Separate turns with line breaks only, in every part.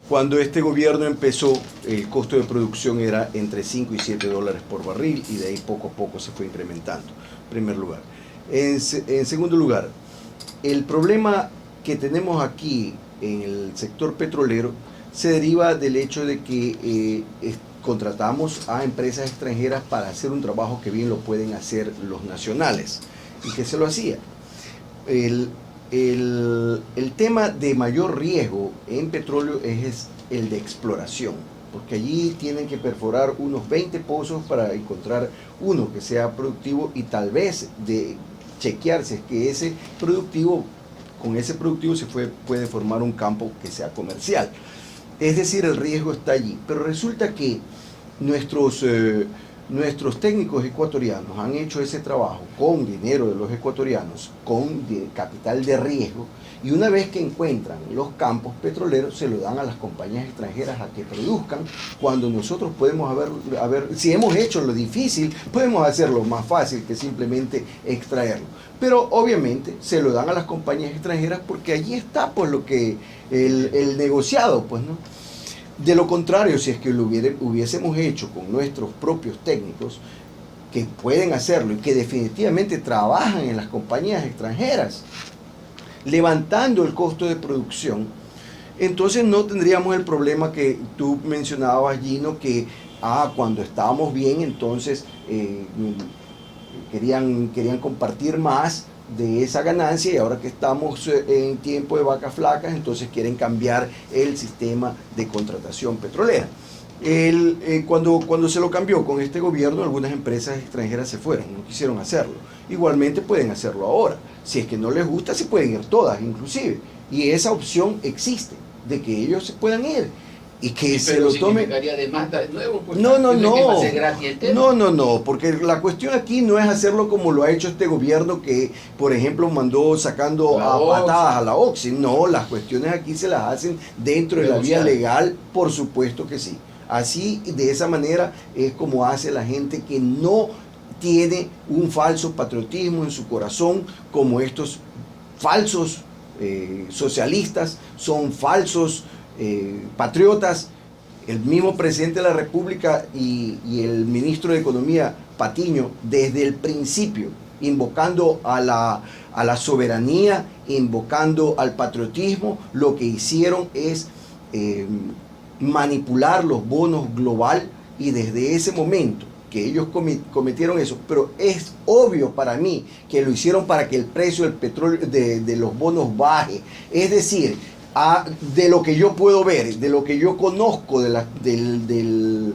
Cuando este gobierno empezó, el costo de producción era entre 5 y 7 dólares por barril y de ahí poco a poco se fue incrementando, en primer lugar. En segundo lugar, el problema que tenemos aquí en el sector petrolero se deriva del hecho de que contratamos a empresas extranjeras para hacer un trabajo que bien lo pueden hacer los nacionales y que se lo hacía. El tema de mayor riesgo en petróleo es el de exploración, porque allí tienen que perforar unos 20 pozos para encontrar uno que sea productivo y tal vez de chequearse que ese productivo, con ese productivo se puede formar un campo que sea comercial. Es decir, el riesgo está allí, pero resulta que nuestros técnicos ecuatorianos han hecho ese trabajo con dinero de los ecuatorianos, con capital de riesgo, y una vez que encuentran los campos petroleros, se lo dan a las compañías extranjeras a que produzcan, cuando nosotros podemos si hemos hecho lo difícil, podemos hacerlo más fácil que simplemente extraerlo. Pero obviamente se lo dan a las compañías extranjeras porque allí está pues lo que el negociado, pues, ¿no? De lo contrario, si es que lo hubiésemos hecho con nuestros propios técnicos, que pueden hacerlo y que definitivamente trabajan en las compañías extranjeras, levantando el costo de producción, entonces no tendríamos el problema que tú mencionabas, Gino, que cuando estábamos bien, entonces querían compartir más de esa ganancia, y ahora que estamos en tiempo de vacas flacas, entonces quieren cambiar el sistema de contratación petrolera. Cuando se lo cambió con este gobierno, algunas empresas extranjeras se fueron, no quisieron hacerlo. Igualmente pueden hacerlo ahora. Si es que no les gusta, se pueden ir todas inclusive, y esa opción existe, de que ellos se puedan ir y que se lo tomen.
Demanda de nuevo, pues,
no, porque la cuestión aquí no es hacerlo como lo ha hecho este gobierno, que por ejemplo mandó sacando a patadas a la Oxy. No, las cuestiones aquí se las hacen dentro de la vía legal, por supuesto que sí. Así, de esa manera es como hace la gente que no tiene un falso patriotismo en su corazón, como estos falsos socialistas, son falsos patriotas. El mismo presidente de la República y el ministro de Economía, Patiño, desde el principio, invocando a la soberanía, invocando al patriotismo, lo que hicieron es manipular los bonos global, y desde ese momento que ellos cometieron eso, pero es obvio para mí que lo hicieron para que el precio del petróleo, de los bonos baje. Es decir, de lo que yo puedo ver, de lo que yo conozco del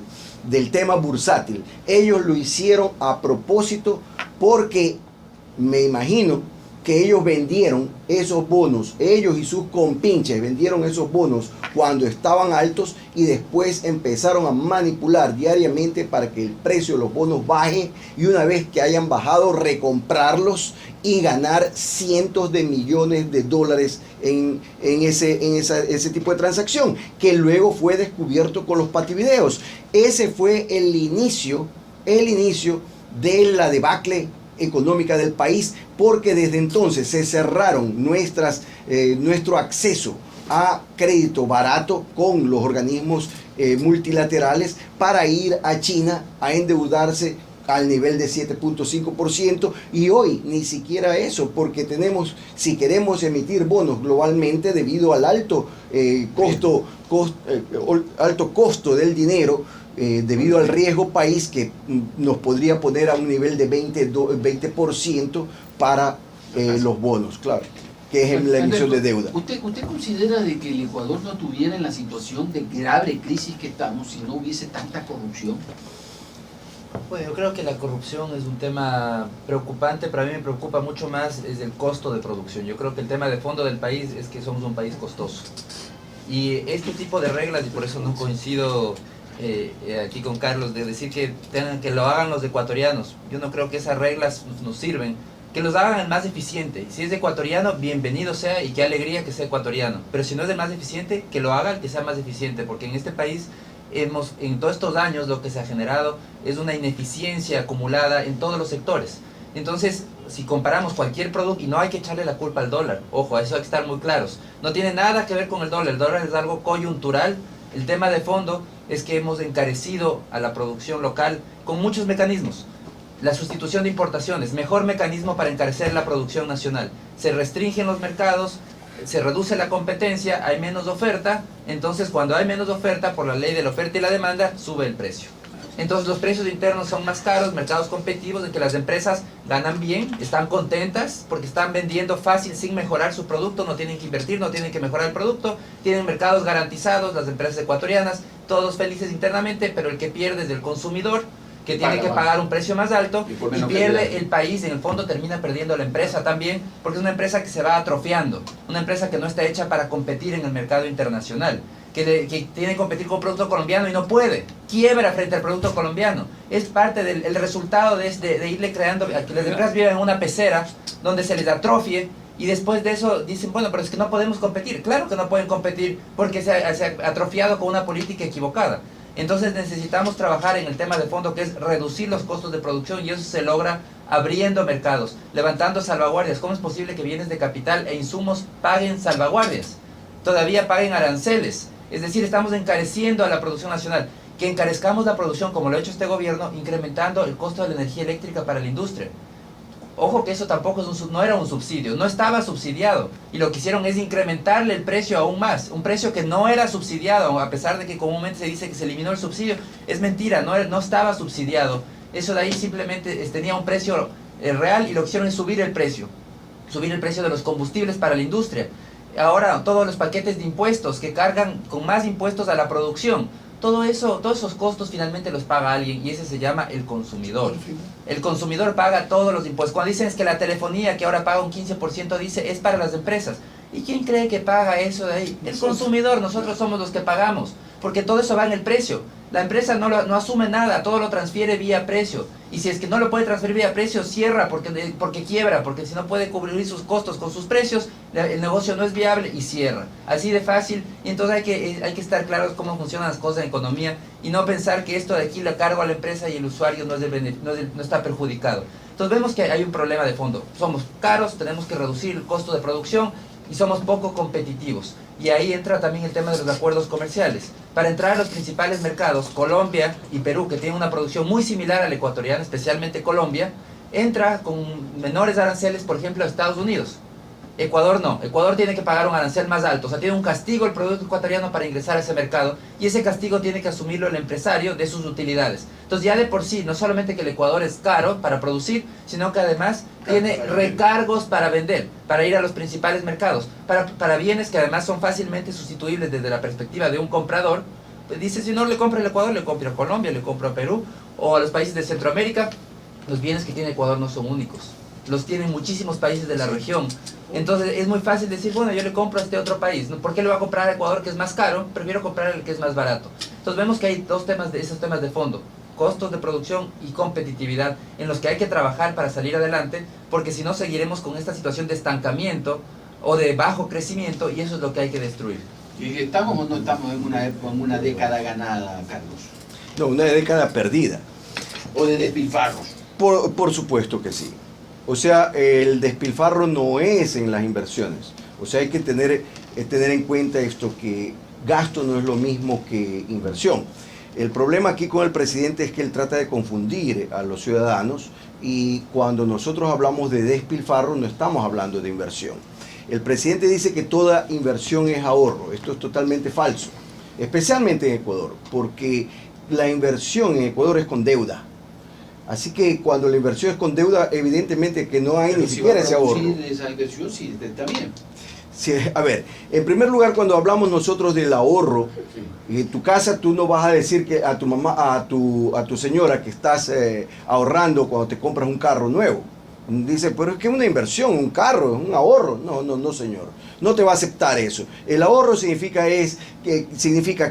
tema bursátil, ellos lo hicieron a propósito, porque me imagino que ellos vendieron esos bonos, ellos y sus compinches vendieron esos bonos cuando estaban altos, y después empezaron a manipular diariamente para que el precio de los bonos baje, y una vez que hayan bajado, recomprarlos y ganar cientos de millones de dólares en ese tipo de transacción, que luego fue descubierto con los pativideos. Ese fue el inicio de la debacle económica del país, porque desde entonces se cerraron nuestro acceso a crédito barato con los organismos multilaterales, para ir a China a endeudarse al nivel de 7.5%, y hoy ni siquiera eso, porque si queremos emitir bonos globalmente, debido al alto costo del dinero, debido al riesgo país, que nos podría poner a un nivel de 20% para los bonos, claro, que es la emisión de deuda.
¿Usted considera de que el Ecuador no estuviera en la situación de grave crisis que estamos si no hubiese tanta corrupción?
Bueno, yo creo que la corrupción es un tema preocupante, pero a mí me preocupa mucho más es el costo de producción. Yo creo que el tema de fondo del país es que somos un país costoso. Y este tipo de reglas, y por eso no coincido aquí con Carlos, de decir que lo hagan los ecuatorianos. Yo no creo que esas reglas nos sirven. Que los hagan el más eficiente. Si es ecuatoriano, bienvenido sea, y qué alegría que sea ecuatoriano. Pero si no es el más eficiente, que lo haga el que sea más eficiente, porque en este país en todos estos años lo que se ha generado es una ineficiencia acumulada en todos los sectores. Entonces, si comparamos cualquier producto, y no hay que echarle la culpa al dólar, ojo, a eso hay que estar muy claros, no tiene nada que ver con el dólar es algo coyuntural. El tema de fondo es que hemos encarecido a la producción local con muchos mecanismos. La sustitución de importaciones, mejor mecanismo para encarecer la producción nacional. Se restringen los mercados, se reduce la competencia, hay menos oferta, entonces cuando hay menos oferta, por la ley de la oferta y la demanda, sube el precio. Entonces los precios internos son más caros, mercados competitivos en que las empresas ganan bien, están contentas porque están vendiendo fácil sin mejorar su producto, no tienen que invertir, no tienen que mejorar el producto, tienen mercados garantizados, las empresas ecuatorianas, todos felices internamente, pero el que pierde es el consumidor, que tiene que pagar un precio más alto y pierde el país, en el fondo termina perdiendo la empresa también, porque es una empresa que se va atrofiando, una empresa que no está hecha para competir en el mercado internacional, que tiene que competir con un producto colombiano y no puede, quiebra frente al producto colombiano. Es parte del resultado de irle creando, a que las empresas viven en una pecera donde se les atrofie y después de eso dicen, bueno, pero es que no podemos competir. Claro que no pueden competir porque se ha atrofiado con una política equivocada. Entonces necesitamos trabajar en el tema de fondo, que es reducir los costos de producción, y eso se logra abriendo mercados, levantando salvaguardias. ¿Cómo es posible que bienes de capital e insumos paguen salvaguardias? Todavía paguen aranceles. Es decir, estamos encareciendo a la producción nacional. Que encarezcamos la producción, como lo ha hecho este gobierno, incrementando el costo de la energía eléctrica para la industria. Ojo que eso tampoco no era un subsidio, no estaba subsidiado. Y lo que hicieron es incrementarle el precio aún más. Un precio que no era subsidiado, a pesar de que comúnmente se dice que se eliminó el subsidio. Es mentira, no estaba subsidiado. Eso de ahí simplemente tenía un precio real, y lo que hicieron es subir el precio. Subir el precio de los combustibles para la industria. Ahora todos los paquetes de impuestos que cargan con más impuestos a la producción. Todo eso, todos esos costos finalmente los paga alguien, y ese se llama el consumidor. El consumidor paga todos los impuestos. Cuando dicen es que la telefonía, que ahora paga un 15%, dice es para las empresas. ¿Y quién cree que paga eso de ahí? El consumidor, nosotros somos los que pagamos, porque todo eso va en el precio. La empresa no asume nada, todo lo transfiere vía precio. Y si es que no lo puede transferir vía precio, cierra porque quiebra, porque si no puede cubrir sus costos con sus precios, el negocio no es viable y cierra. Así de fácil. Y entonces hay que estar claros cómo funcionan las cosas en economía y no pensar que esto de aquí lo cargo a la empresa y el usuario no está perjudicado. Entonces vemos que hay un problema de fondo. Somos caros, tenemos que reducir el costo de producción y somos poco competitivos. Y ahí entra también el tema de los acuerdos comerciales. Para entrar a los principales mercados, Colombia y Perú, que tienen una producción muy similar a la ecuatoriana, especialmente Colombia, entra con menores aranceles, por ejemplo, a Estados Unidos. Ecuador no. Ecuador tiene que pagar un arancel más alto. O sea, tiene un castigo el producto ecuatoriano para ingresar a ese mercado, y ese castigo tiene que asumirlo el empresario de sus utilidades. Entonces ya de por sí, no solamente que el Ecuador es caro para producir, sino que además tiene recargos para vender, para ir a los principales mercados, para bienes que además son fácilmente sustituibles desde la perspectiva de un comprador. Pues dice, si no le compra el Ecuador, le compra a Colombia, le compra a Perú o a los países de Centroamérica. Los bienes que tiene Ecuador no son únicos, los tienen muchísimos países de la región. Entonces es muy fácil decir, bueno, yo le compro a este otro país, ¿por qué le voy a comprar a Ecuador, que es más caro? Prefiero comprar el que es más barato. Entonces vemos que hay esos temas de fondo: costos de producción y competitividad, en los que hay que trabajar para salir adelante, porque si no seguiremos con esta situación de estancamiento o de bajo crecimiento, y eso es lo que hay que destruir.
¿Y estamos o no estamos en una década ganada, Carlos?
No, una década perdida.
¿O de despilfarros?
Por supuesto que sí. O sea, el despilfarro no es en las inversiones. O sea, hay que tener en cuenta esto, que gasto no es lo mismo que inversión. El problema aquí con el presidente es que él trata de confundir a los ciudadanos, y cuando nosotros hablamos de despilfarro no estamos hablando de inversión. El presidente dice que toda inversión es ahorro. Esto es totalmente falso, especialmente en Ecuador, porque la inversión en Ecuador es con deuda. Así que cuando la inversión es con deuda, evidentemente que no hay ni siquiera ese ahorro.
Esa inversión sí está bien.
Sí, a ver, en primer lugar, cuando hablamos nosotros del ahorro, en tu casa tú no vas a decir que a tu mamá, a tu señora, que estás ahorrando cuando te compras un carro nuevo. Dice, pero es que es una inversión, un carro, es un ahorro. No, señor. No te va a aceptar eso. El ahorro significa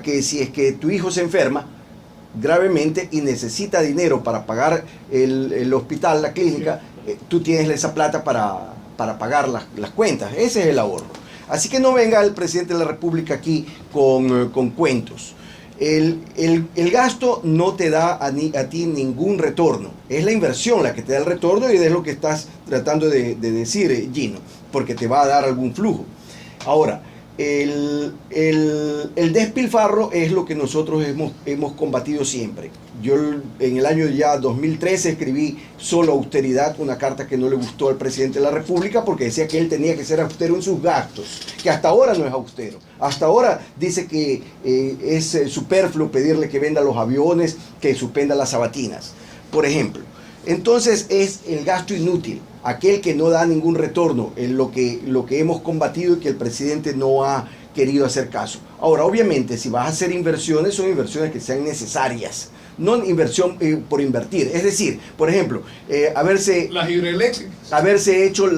que si es que tu hijo se enferma gravemente y necesita dinero para pagar el hospital, la clínica, tú tienes esa plata para pagar las cuentas. Ese es el ahorro. Así que no venga el presidente de la República aquí con cuentos. El gasto no te da a ti ningún retorno. Es la inversión la que te da el retorno y es lo que estás tratando de decir, Gino, porque te va a dar algún flujo. Ahora, el despilfarro es lo que nosotros hemos combatido siempre. Yo en el año ya 2013 escribí Solo Austeridad, una carta que no le gustó al presidente de la República porque decía que él tenía que ser austero en sus gastos, que hasta ahora no es austero. Hasta ahora dice que es superfluo pedirle que venda los aviones, que suspenda las sabatinas, por ejemplo. Entonces es el gasto inútil, aquel que no da ningún retorno, en lo que hemos combatido y que el presidente no ha querido hacer caso. Ahora, obviamente, si vas a hacer inversiones, son inversiones que sean necesarias, no inversión por invertir. Es decir, por ejemplo,
las hidroeléctricas.
haberse hecho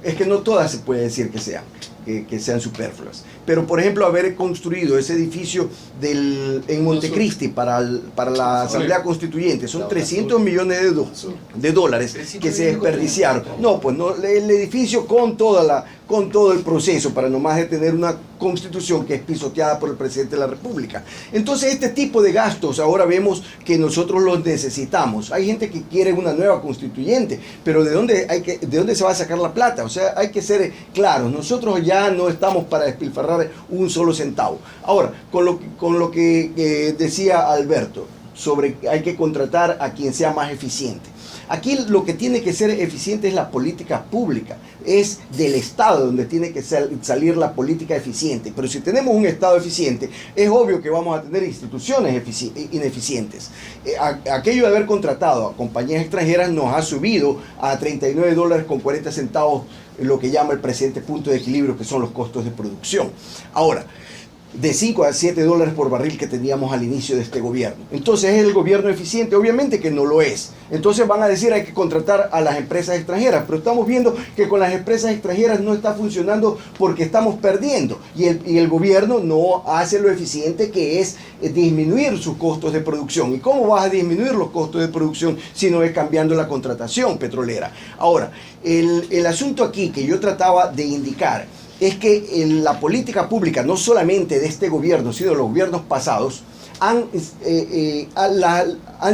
es que no todas se puede decir que sean superfluas. Pero, por ejemplo, haber construido ese edificio en Montecristi para la Asamblea Constituyente, son 300 millones de dólares que se desperdiciaron. No, pues no, el edificio con todo el proceso para nomás de tener una constitución que es pisoteada por el presidente de la República. Entonces, este tipo de gastos ahora vemos que nosotros los necesitamos. Hay gente que quiere una nueva constituyente, pero ¿de dónde se va a sacar la plata? O sea, hay que ser claros. Nosotros ya no estamos para despilfarrar un solo centavo. Ahora, con lo que decía Alberto, sobre hay que contratar a quien sea más eficiente. Aquí lo que tiene que ser eficiente es la política pública, es del Estado donde tiene que salir la política eficiente. Pero si tenemos un Estado eficiente, es obvio que vamos a tener instituciones ineficientes. Aquello de haber contratado a compañías extranjeras nos ha subido a $39.40 lo que llama el presidente punto de equilibrio, que son los costos de producción. Ahora, de 5 a 7 dólares por barril que teníamos al inicio de este gobierno. Entonces, ¿es el gobierno eficiente? Obviamente que no lo es. Entonces van a decir hay que contratar a las empresas extranjeras, pero estamos viendo que con las empresas extranjeras no está funcionando porque estamos perdiendo y el gobierno no hace lo eficiente que es disminuir sus costos de producción. ¿Y cómo vas a disminuir los costos de producción si no es cambiando la contratación petrolera? Ahora, el asunto aquí que yo trataba de indicar es que la política pública, no solamente de este gobierno, sino de los gobiernos pasados, han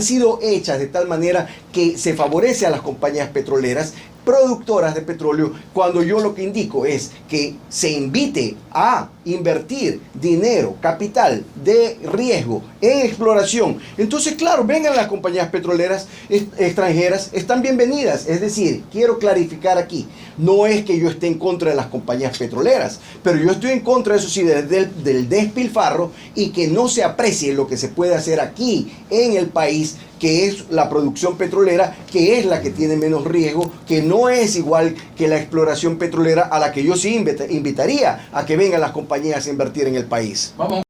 sido hechas de tal manera que se favorece a las compañías petroleras productoras de petróleo, cuando yo lo que indico es que se invite a invertir dinero, capital de riesgo en exploración. Entonces, claro, vengan las compañías petroleras extranjeras, están bienvenidas. Es decir, quiero clarificar aquí, no es que yo esté en contra de las compañías petroleras, pero yo estoy en contra, eso sí, del despilfarro y que no se aprecie lo que se puede hacer aquí en el país, que es la producción petrolera, que es la que tiene menos riesgo, que no es igual que la exploración petrolera, a la que yo sí invitaría a que vengan las compañías a invertir en el país.
Vamos.